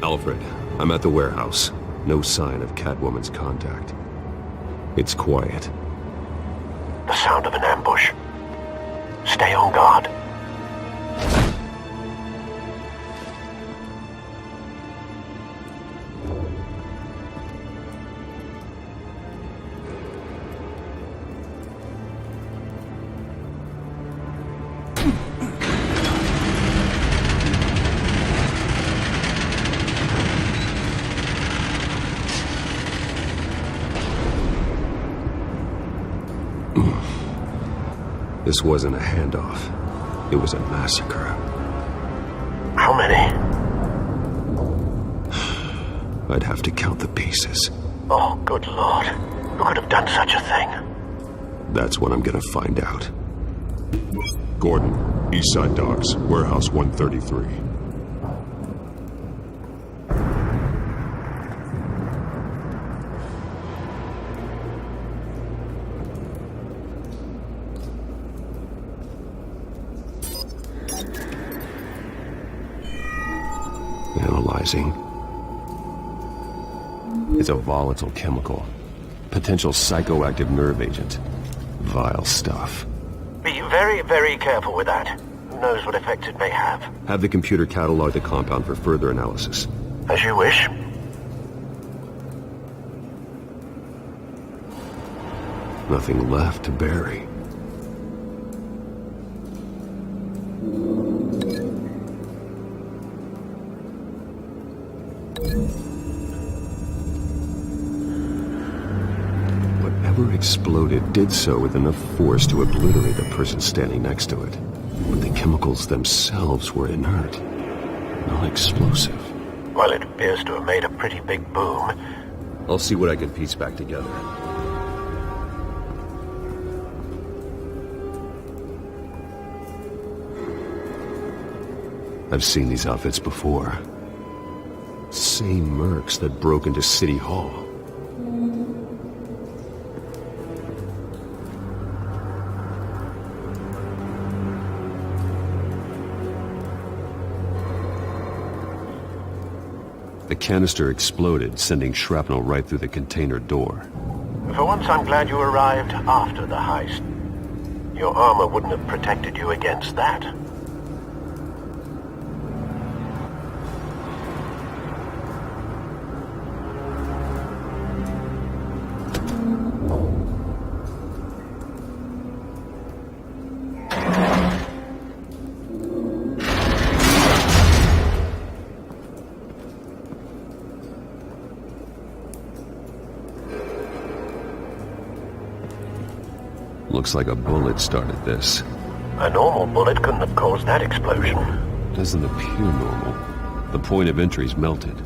Alfred, I'm at the warehouse. No sign of Catwoman's contact. It's quiet. The sound of an ambush. Stay on guard. This wasn't a handoff. It was a massacre. How many? I'd have to count the pieces. Oh, good Lord. Who could have done such a thing? That's what I'm gonna find out. Gordon, Eastside Docks, Warehouse 133. Analyzing. It's a volatile chemical. Potential psychoactive nerve agent. Vile stuff. Be very, very careful with that. Who knows what effect it may have. Have the computer catalog the compound for further analysis. As you wish. Nothing left to bury. Whatever exploded did so with enough force to obliterate the person standing next to it. But the chemicals themselves were inert, non-explosive. Well, it appears to have made a pretty big boom. I'll see what I can piece back together. I've seen these outfits before. Same mercs that broke into City Hall. The canister exploded, sending shrapnel right through the container door. For once, I'm glad you arrived after the heist. Your armor wouldn't have protected you against that. Looks like a bullet started this. A normal bullet couldn't have caused that explosion. Doesn't appear normal. The point of entry's melted.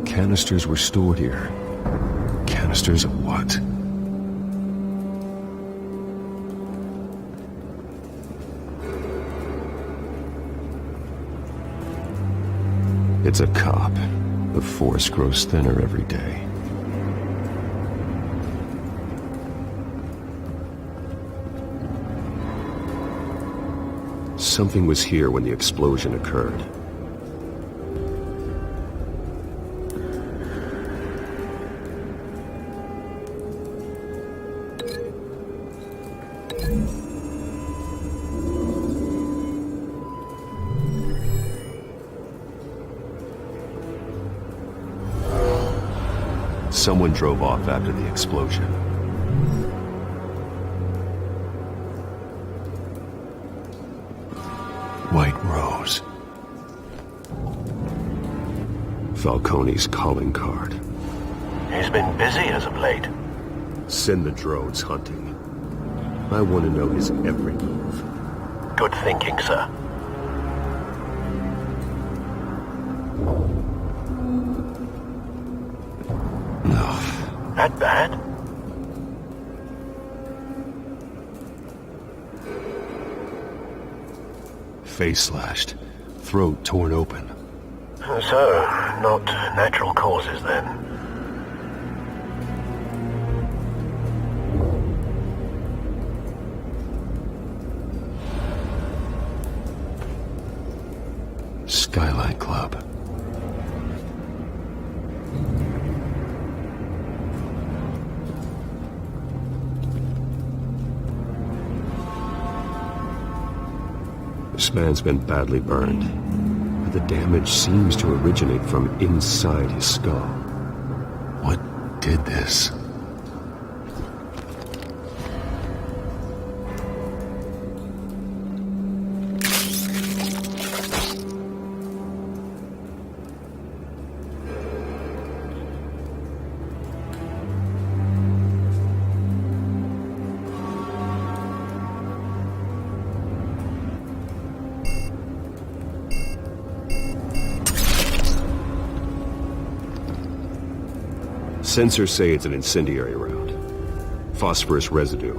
Canisters were stored here. Canisters of what? It's a cop. The force grows thinner every day. Something was here when the explosion occurred. Someone drove off after the explosion. White Rose. Falcone's calling card. He's been busy as of late. Send the drones hunting. I want to know his every move. Good thinking, sir. That bad? Face slashed, throat torn open. So, not natural causes then. Skylight Club. This man's been badly burned, but the damage seems to originate from inside his skull. What did this? Sensors say it's an incendiary round. Phosphorus residue.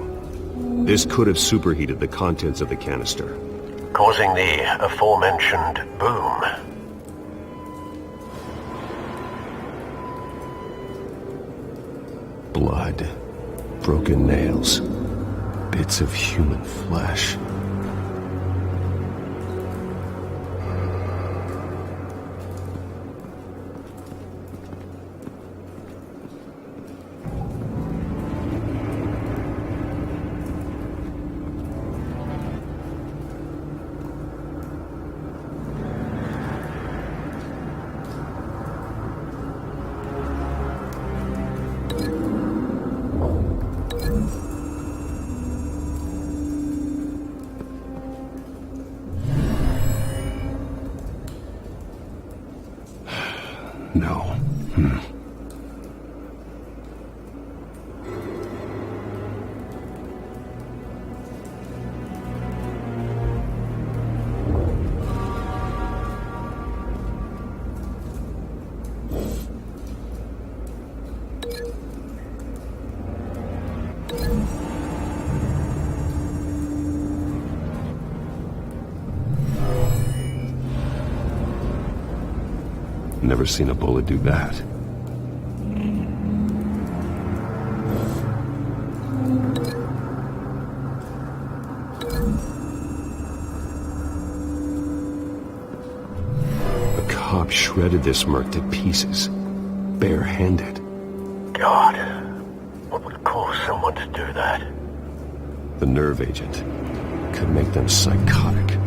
This could have superheated the contents of the canister, Causing the aforementioned boom. Blood, broken nails, bits of human flesh. No. Never seen a bullet do that. The cop shredded this merc to pieces, bare-handed. God, what would cause someone to do that? The nerve agent could make them psychotic.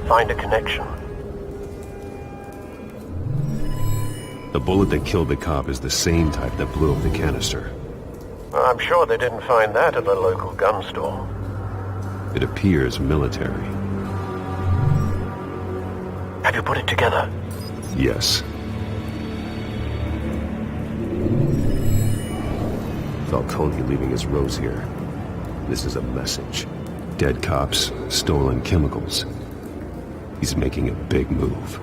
Find a connection. The bullet that killed the cop is the same type that blew up the canister. Well, I'm sure they didn't find that at the local gun store. It appears military. Have you put it together? Yes. Falcone leaving his rose here. This is a message. Dead cops, stolen chemicals. He's making a big move.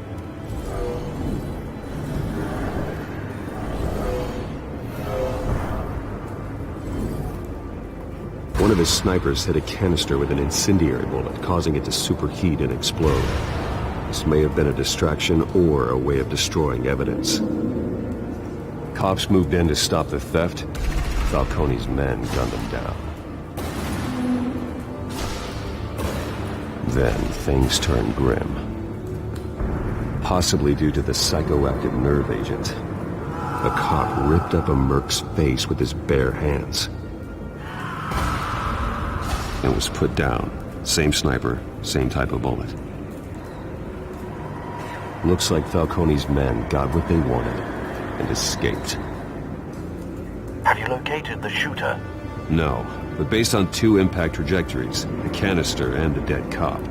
One of his snipers hit a canister with an incendiary bullet, causing it to superheat and explode. This may have been a distraction or a way of destroying evidence. Cops moved in to stop the theft. Falcone's men gunned them down. Then things turned grim. Possibly due to the psychoactive nerve agent. A cop ripped up a merc's face with his bare hands. And was put down. Same sniper, same type of bullet. Looks like Falcone's men got what they wanted and escaped. Have you located the shooter? No, but based on two impact trajectories, the canister and the dead cop,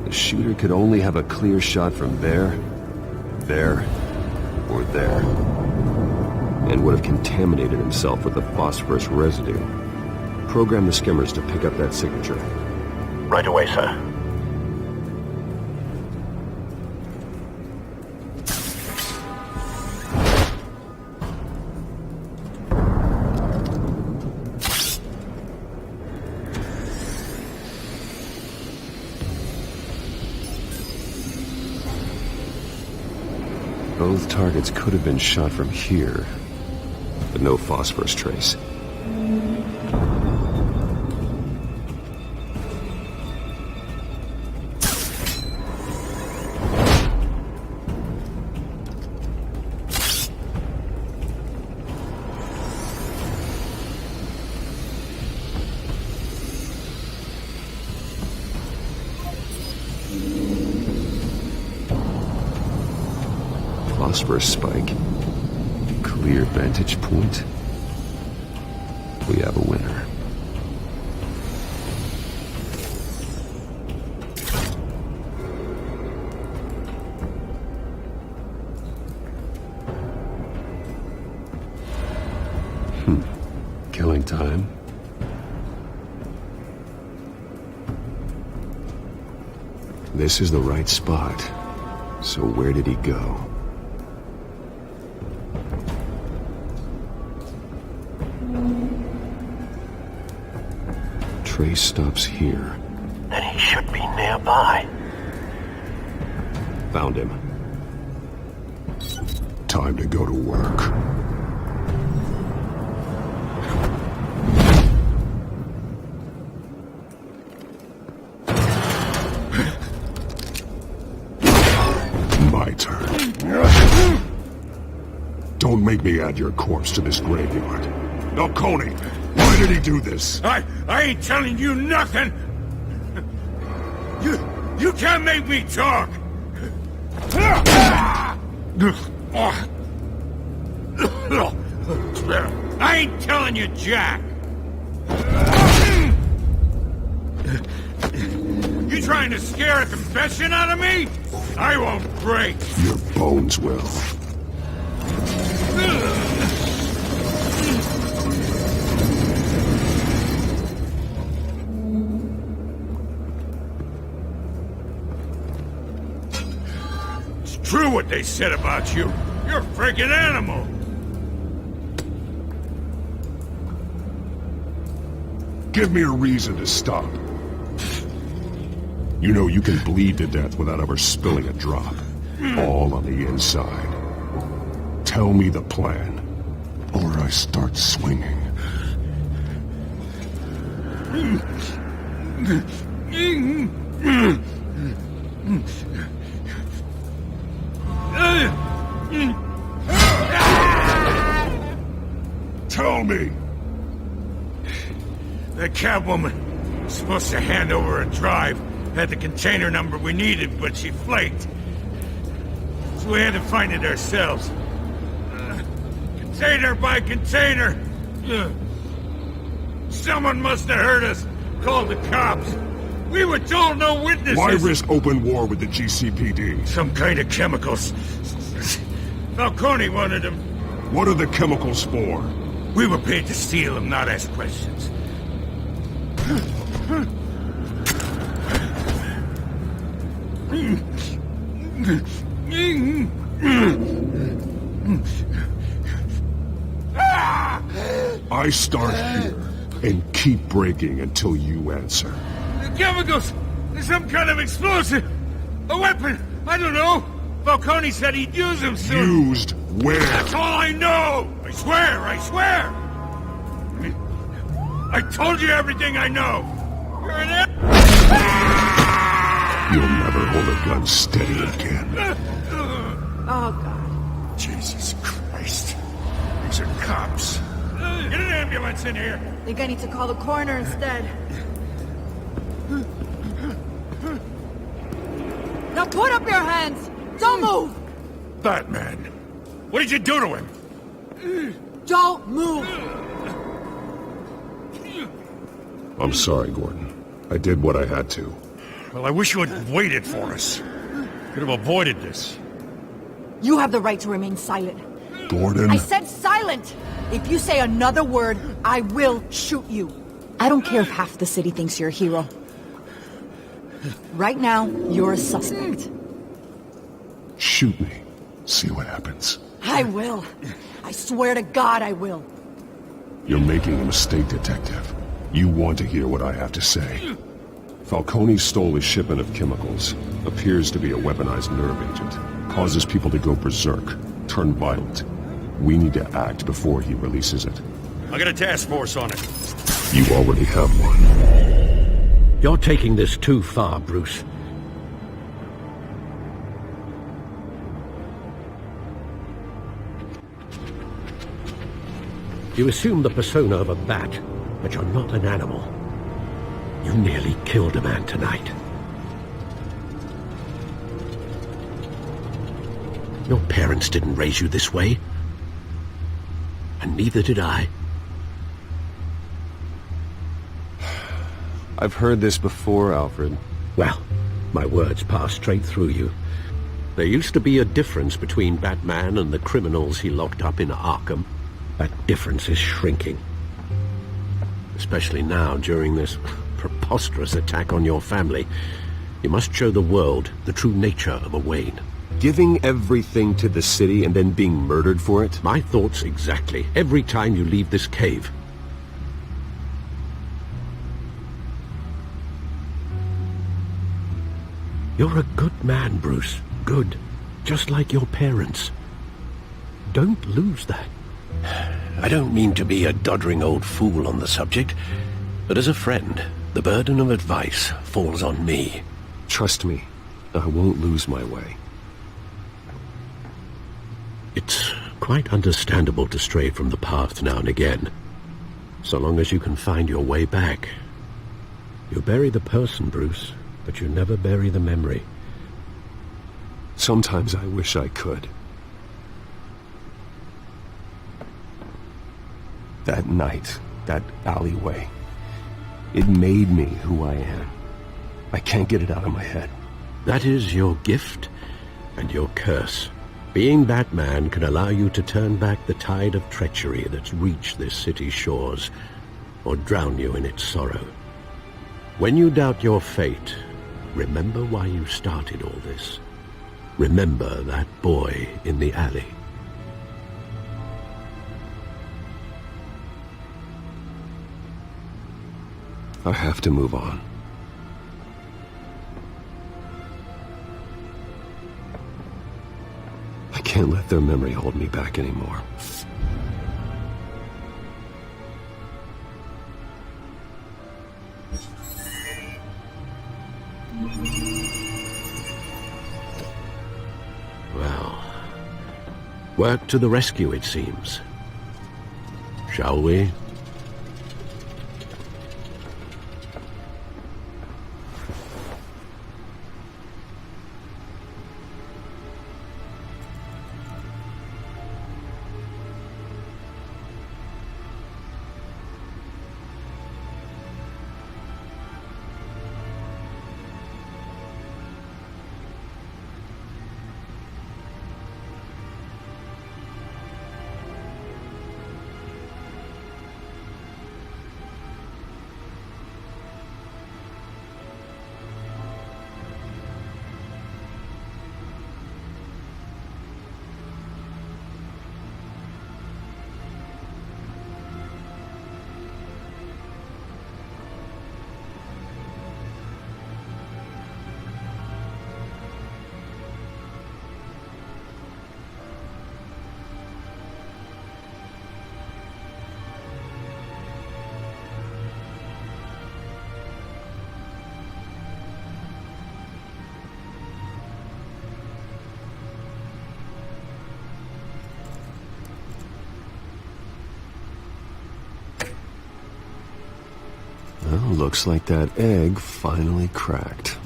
the shooter could only have a clear shot from there there or there, and would have contaminated himself with the phosphorus residue. Program the skimmers to pick up that signature. Right away, sir. Both targets could have been shot from here, but no phosphorus trace. Phosphorus spike. Clear vantage point. We have a winner. Killing time. This is the right spot. So where did he go? Trace stops here. Then he should be nearby. Found him. Time to go to work. My turn. Don't make me add your corpse to this graveyard. Now, Coney, why did he do this? I ain't telling you nothing! You can't make me talk! I ain't telling you, Jack! You trying to scare a confession out of me? I won't break! Your bones will. True what they said about you. You're a freaking animal. Give me a reason to stop. You know you can bleed to death without ever spilling a drop. All on the inside. Tell me the plan, or I start swinging. Tell me! That Catwoman was supposed to hand over a drive. Had the container number we needed, but she flaked. So we had to find it ourselves. Container by container! Someone must have heard us. Called the cops. We were told no witnesses. Why risk open war with the GCPD? Some kind of chemicals. Falcone wanted them. What are the chemicals for? We were paid to steal them, not ask questions. I start here and keep breaking until you answer. The chemicals! There's some kind of explosive! A weapon! I don't know! Falcone said he'd use them soon! Used where? That's all I know! I swear! I swear! I told you everything I know! You're an You'll never hold a gun steady again. Oh, God. Jesus Christ. These are cops. Get an ambulance in here! Think I need to call the coroner instead. Now put up your hands! Don't move! Batman, what did you do to him? Don't move! I'm sorry, Gordon. I did what I had to. Well, I wish you had waited for us. Could have avoided this. You have the right to remain silent. Gordon. I said silent! If you say another word, I will shoot you. I don't care if half the city thinks you're a hero. Right now, you're a suspect. Shoot me. See what happens. I will. I swear to God I will. You're making a mistake, Detective. You want to hear what I have to say. Falcone stole a shipment of chemicals. Appears to be a weaponized nerve agent. Causes people to go berserk, turn violent. We need to act before he releases it. I got a task force on it. You already have one. You're taking this too far, Bruce. You assume the persona of a bat, but you're not an animal. You nearly killed a man tonight. Your parents didn't raise you this way. And neither did I. I've heard this before, Alfred. Well, my words pass straight through you. There used to be a difference between Batman and the criminals he locked up in Arkham. That difference is shrinking. Especially now, during this preposterous attack on your family. You must show the world the true nature of a Wayne. Giving everything to the city and then being murdered for it? My thoughts exactly. Every time you leave this cave. You're a good man, Bruce. Good. Just like your parents. Don't lose that. I don't mean to be a doddering old fool on the subject, but as a friend, the burden of advice falls on me. Trust me, I won't lose my way. It's quite understandable to stray from the path now and again, so long as you can find your way back. You bury the person, Bruce, but you never bury the memory. Sometimes I wish I could. That night, that alleyway, it made me who I am. I can't get it out of my head. That is your gift and your curse. Being Batman can allow you to turn back the tide of treachery that's reached this city's shores, or drown you in its sorrow. When you doubt your fate, remember why you started all this. Remember that boy in the alley. I have to move on. I can't let their memory hold me back anymore. Well, work to the rescue, it seems. Shall we? Well, looks like that egg finally cracked.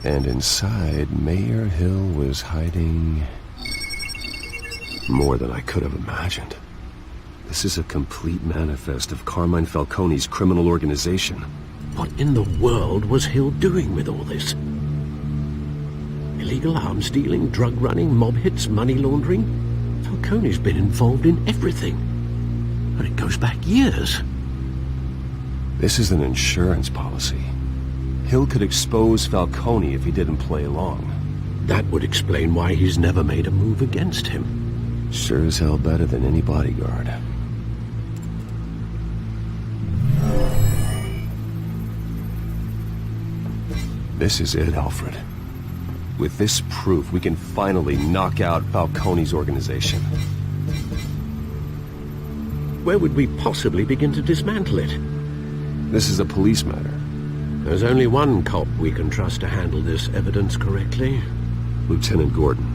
And inside, Mayor Hill was hiding more than I could have imagined. This is a complete manifest of Carmine Falcone's criminal organization. What in the world was Hill doing with all this? illegal arms dealing, drug running, mob hits, money laundering. Falcone's been involved in everything. And it goes back years. This is an insurance policy. Hill could expose Falcone if he didn't play along. That would explain why he's never made a move against him. Sure as hell better than any bodyguard. This is it, Alfred. With this proof, we can finally knock out Falcone's organization. Where would we possibly begin to dismantle it? This is a police matter. There's only one cop we can trust to handle this evidence correctly. Lieutenant Gordon.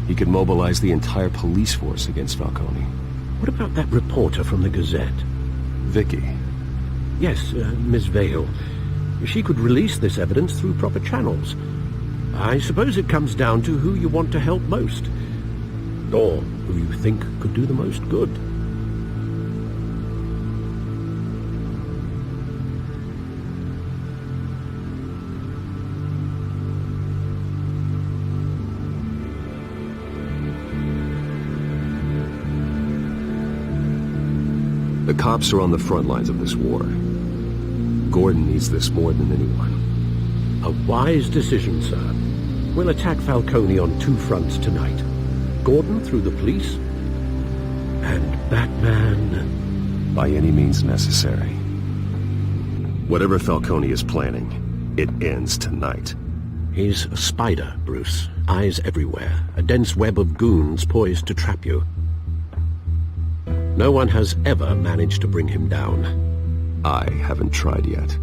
He could mobilize the entire police force against Falcone. What about that reporter from the Gazette? Vicky. Yes, Miss Vale. She could release this evidence through proper channels. I suppose it comes down to who you want to help most. Or who you think could do the most good. The cops are on the front lines of this war. Gordon needs this more than anyone. A wise decision, sir. We'll attack Falcone on two fronts tonight. Gordon through the police, and Batman... by any means necessary. Whatever Falcone is planning, it ends tonight. He's a spider, Bruce. Eyes everywhere. A dense web of goons poised to trap you. No one has ever managed to bring him down. I haven't tried yet.